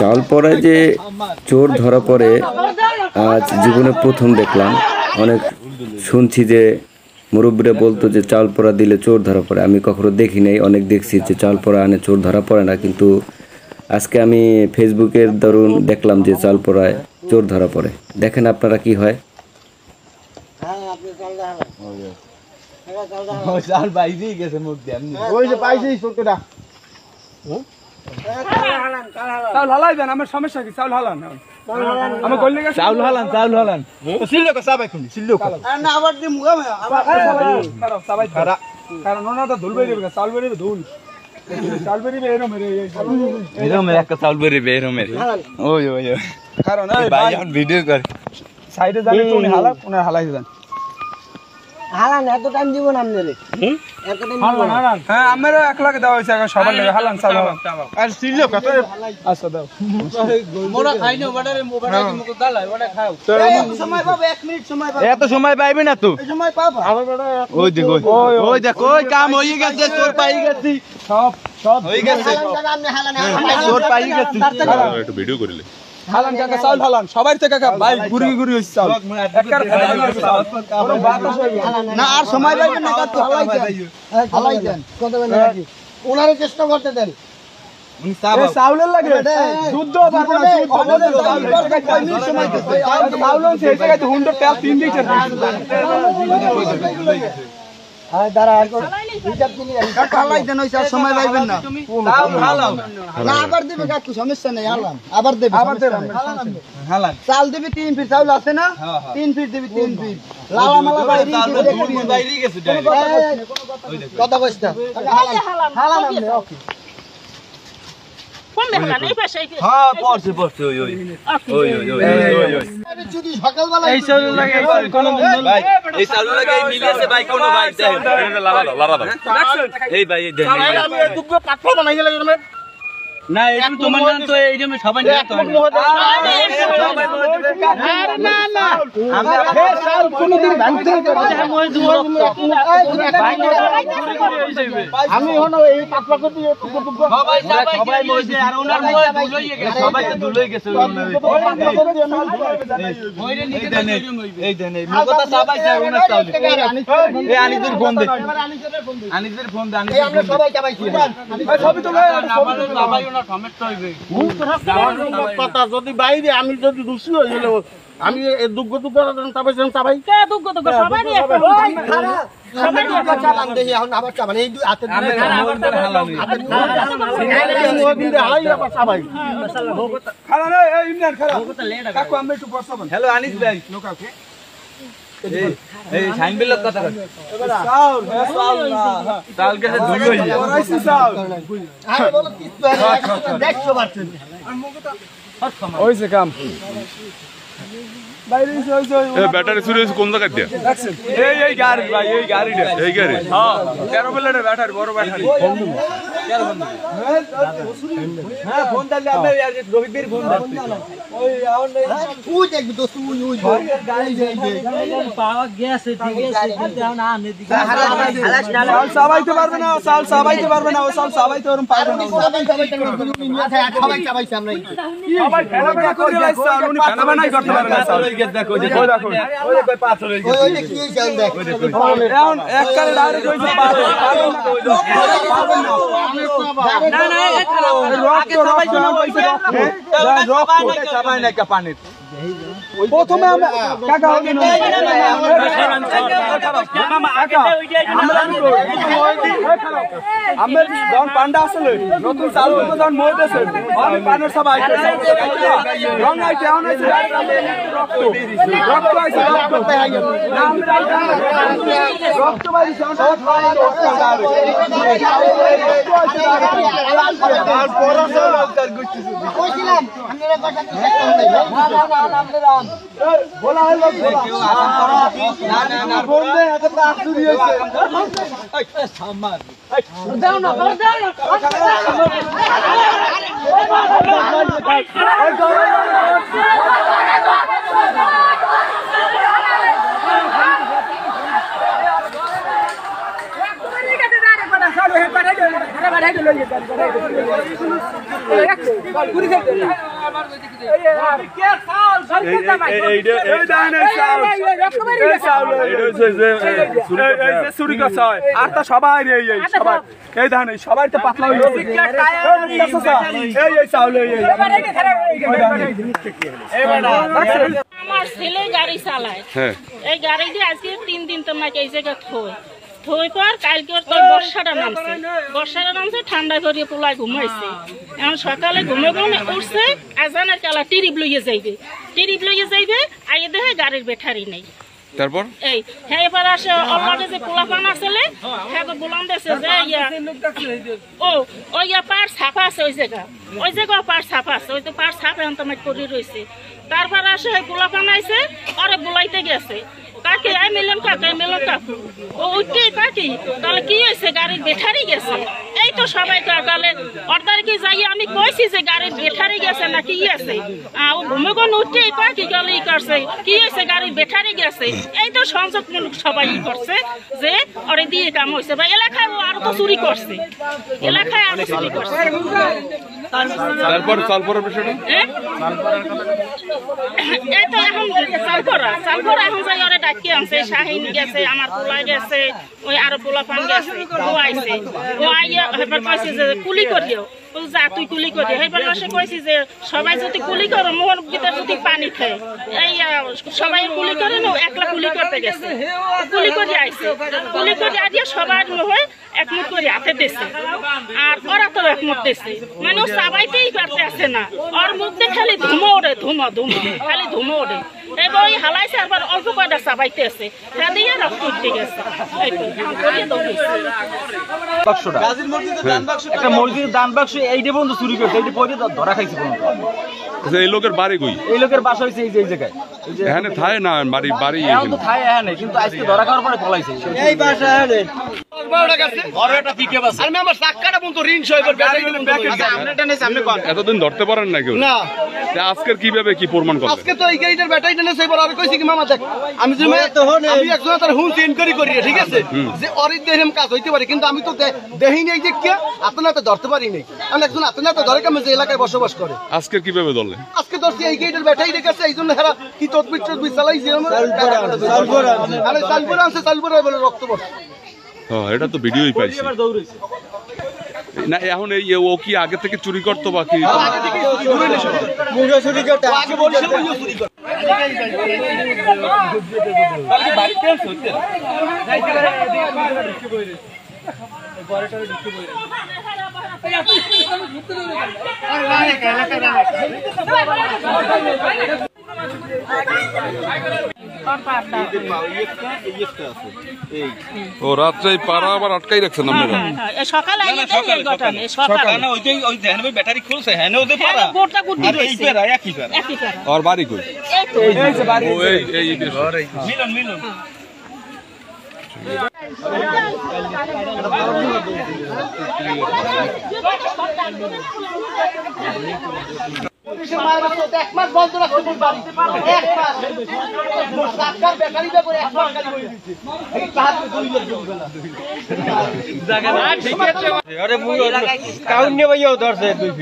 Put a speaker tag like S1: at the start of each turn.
S1: চাউলপাড়ায় যে চোর ধরা পড়ে আজ জীবনে প্রথম দেখলাম। অনেক শুনছি যে মুরব্বীরা বলতো যে চাউলপাড়া দিলে চোর ধরা পড়ে, আমি কখনো দেখি নাই। অনেক দেখছি যে চাউলপাড়া আনে চোর ধরা পড়ে না, কিন্তু আজকে আমি ফেসবুকের দরুন দেখলাম যে চাউলপাড়ায় চোর ধরা পড়ে। দেখেন আপনারা কি হয়।
S2: চাউল হালাই দেন, আমার সমস্যা কি? চাউল হালান আমার গল্লি গেছে, চাউল হালান সিল্লো কা সাবাই খুনি সিল্লো কা না আবার দি মুগা আবার খারাপ সাবাই খারাপ কারণ ওনাটা ধুল বেরিয়ে গেছে, চাউল বেরিয়ে ধুল চাউল বেরিয়ে এরো মেরে একটা চাউল বেরিয়ে এরো মেরে ওই কারণ এই ভাই এখন ভিডিও করে সাইডে যাবে তো উনি হালাই দেন
S3: হালান এত টাইম দিব না আমনে রে এত টাইম
S2: হালান হ্যাঁ আমারও 1 লাখ দেওয়া হইছে এখন সবার লাগে হালান চাল আর সিল্লো কত আচ্ছা দাও মোরা খাই না ওটারে মোবাইলে মুখ দালাই ওটা খাও সময় পাবো 1 মিনিট সময় পাবো এত সময় পাইবে না তো এই সময় পাবো আমার বড় ওই দেখো ওই দেখো ওই কাম হই গেছে চোর পাই গেছি সব হই গেছে হালান চোর পাই গেছি একটু ভিডিও করিলে হালান কাকা চাউল হালান সবাই থেকে কাকা ভাই গুড়ি হইছে চাউল একবার না আর সময় লাগবে না কাকা হালাই দেন কত বেলা লাগি ওনারে চেষ্টা করতে দেন উনি চাউলের লাগে দুধ পাবো না চাউল সেই জায়গায় 100 টাকা 3 লিটার আয় দাঁড়া হিসাব দিলি কাকা হালাই দেন ওই সময় পাইবেন না চাউল হালাও না আবার দিবে কাকু সমস্যা নাই হালান আবার দেবে হালান চাল দিবি 3 ফিট চাউল আছে না 3 ফিট দিবি 3 ফিট লালা মালা বাইরে গেছে কত কইতা হালান আমনে ওকে কোন দেখলা নেই পাশে হ্যাঁ পড়ছে ওই যদি সকালবেলা এই চাউল লাগে কোন ভাই এই চাউল লাগে মিলেছে ভাই কোন ভাই লারা এই ভাই এই দেন আমি দুগ্গ পাত্র বানাই গেল না এটা তোমার নাম তো এইটা সবাই জানে তো আরে না আমরা চাউল কোনদিন ভাঙতে আমি হনো এই পাতলা করে দিয়ে দুগ্গ সবাই মইছে আর ওনার মই দুলই গেছে সবাই তো দুলই গেছে ওইরে নিকে এই দেন এই মুগতা সবাই যায় ওনার চাউল এই আনিদের ফোন দে আনিদের ফোন দে এই আমরা সবাই চাবাইছি সবই তো আমাদের সবাই ওনার কমেন্ট হইবে কথা যদি বাইরে আমি যদি দোষী হই গেলে আমি এই দুগ্গ চাবাইছিলাম চাবাই কে দুগ্গ সবাই নিয়ে একটা ওই খারাপ সবাই নিয়ে চাবান দেই এখন আবার চাবান এই হাতে দিলে হালানি হালাই আবার চাবাই খারাপ এই ইমরান খারাপ কাকু আমি একটু বসাবেন হ্যালো আনিস ভাই লোকাকে এই সাইনবিলের কথা চাউল না চাউল কে ধুই হই ওরাইছি চাউল আরে বলো কিছু 100% ওইছে কাম বাইরে এই ব্যাটারি চুরি হইছে কোন জায়গা দিয়া দেখছেন এই গাড়ি ভাই এই গাড়িটা এই গাড়ি হ্যাঁ 13 প্লেটের ব্যাটারি বড় ব্যাটারি বন্ধু কেন বন্ধু হ্যাঁ ফোন দিলে আমি রবিবার ফোন দিচ্ছি ওই আউন তুই দেখ দোস্ত ওই গাড়ি যাই পাওয়া গেছে ঠিক আছে কিন্তু এখন আনে দিকে চাল সাবাইতে পারবে না চাল সাবাইতে পারবে না ও চাল সাবাইতে ওরম পারবে না সবাই চাবাইছে আমরা সবাই ফেলা করে লাইছে উনি ফেলা বানাই করতে পারবে না চাল গেছে দেখো ওই দেখো ওই কই পাথর হই গেছে ওই কি চাল দেখ এখন এক কালে ডাইরেক্ট হইছে পারবে না না এক কালে আগে সবাই জন্য হইছে সবাই না কা পানি প্রথমে আমরা কাকা হবে না আমরা যখন পান্ডা আসলে নতুন চালু যখন মোট আছে আমি পানের সব আইছে রং আইছে এখন আইছে রক্ত আইছে রক্ত বাইরে সাউন্ড কইছিলাম আপনারা কথা बोला है लोग ना बोल दे अगर रात चोरी होइছে सामान जाओ ना कर আর তা সবাই সবাই এই ধান সবাই তো পাতলা হয়ে
S4: আমার ছেলে গাড়ি চালায় এই গাড়ি দিয়ে আজকে 3 দিন তো নাকি এই জায়গা থই পর কালকে বর্ষাটা নামছে ঠান্ডা করিয়ে পোলায় ঘুমাইছে এখন সকালে ঘুমে উঠছে আজানের কালা টিরিপ লইয়ে যাইবে আগে দেখে গাড়ির ব্যাটারি নেই
S2: তারপর
S4: এই হ্যাঁ এবার আসে অলরেডি যে পোলাপান আসলে হ্যাঁ বলান দেছে যে ওই পার ছাপা আছে ওই জায়গা পার ছাপা আছে ওই তো পার ছাপ এখন তোমার করে রয়েছে তারপর আসে ওই পোলাপান আইছে ওরে বুলাইতে গেছে কাকি আই মিলন কাকু ও উঠে কাকি তাহলে কি হয়েছে গাড়ির ব্যাটারি গেছে এই তো সবাই তাহলে অর্ডার কি যাই আমি কইছি যে গাড়ির ব্যাটারি গেছে না কি আছে ও ঘুমেগন উঠে কাকি গেলে ই করছে কি হয়েছে গাড়ির ব্যাটারি গেছে এই তো সংযোগমূলক সবাই ই করছে যে ওরে দিয়ে কাম হয়েছে বা এলাকায় ও আরো তো চুরি করছে এলাকায় আরো চুরি করছে
S2: তারপর বিষয়টা
S4: এই তো এখন চালপরা এখন যাই ওরে ডাকি আনছে শাহিন গেছে আমার পোলা গেছে ওই আরো পোলাপান গেছে ও আইছে ও আইয়া এবার কইছে যে কুলি করিও যা তুই কুলি করি এবার মাসে কইছি যে সবাই যদি কুলি করো মোহর ভিতর যদি পানি খায় এই সবাই কুলি করে না একলা কুলি করতে গেছে কুলি করে আইছে কুলি করে আইয়া সবাই হয় একমত করে হাতে দিছে আর ওরা তো একমত দিছে মানে ও সবাইতেই করতে আসে না ওর মুখে খালি ধুমো ওড়ে খালি ধুমো ওড়ে এবার ওই হালাইছে আবার অল্প কয়টা সবাইতে আছে তা দিয়ে রক্ত উঠতে গেছে এই তো করিয়ে দৌড়েছে
S5: একটা মসজিদের দান বাক্স এইটা পর্যন্ত চুরি করছে এইটা পরে ধরা খাইছে পর্যন্ত
S2: এই লোকের বাড়ি কই
S5: এই লোকের বাসা হয়েছে এই জায়গায়
S2: এখানে থায় না বাড়ি
S5: এখন তো থায় এখানে কিন্তু আজকে ধরা খাওয়ার পরে পলাইছে
S3: এই বাসা
S2: এতদিন ধরতে পারেন না কেউ আজকের কিভাবে কি প্রমাণ করলেন
S6: আজকে তো এই গাড়িটার ব্যাটারি টেনে সেই বড় আর কইছি কি মামা দেখ আমি যে আমি একজন তার হুঁশ ইনকোয়ারি করি ঠিক আছে যে অরিত দেহেম কাজ হইতে পারে কিন্তু আমি তো দেখিনি এই যে কি আপনারা তো ধরতে পারি নাই আমি একজন আপনারা তো ধরে কেমন যে এলাকায় বসবাস করে
S2: আজকের কিভাবে ধরলেন
S6: আজকে ধরছি এই গাড়িটার ব্যাটারি রেখেছে এই জন্য হেরা কি তদবির চালাইছে আরে সালপুর আনছে সালপুর বলে রক্ত পড়ছে
S2: এটা তো ভিডিওই পাইছি না এখন এই ও কি আগে থেকে চুরি করতো বা কি ও রাত্রে পাড়া আবার আটকাই রাখছেন আপনারা
S4: সকালে
S5: ব্যাটারি খুলছে হ্যাঁ ওদের পাড়া একই
S2: আর বাড়ি কই
S5: মিলন
S6: এক মাস বন্ধ রাখছে বাড়ি এক মাস সরকার ব্যাটারি ব্যাপারে এক মাস গাড়ি করে দিচ্ছে এই কাজে 2 লাখ জরিমানা
S5: ঠিক আছে আরে কাউন্নে ভাইও ধরছে 2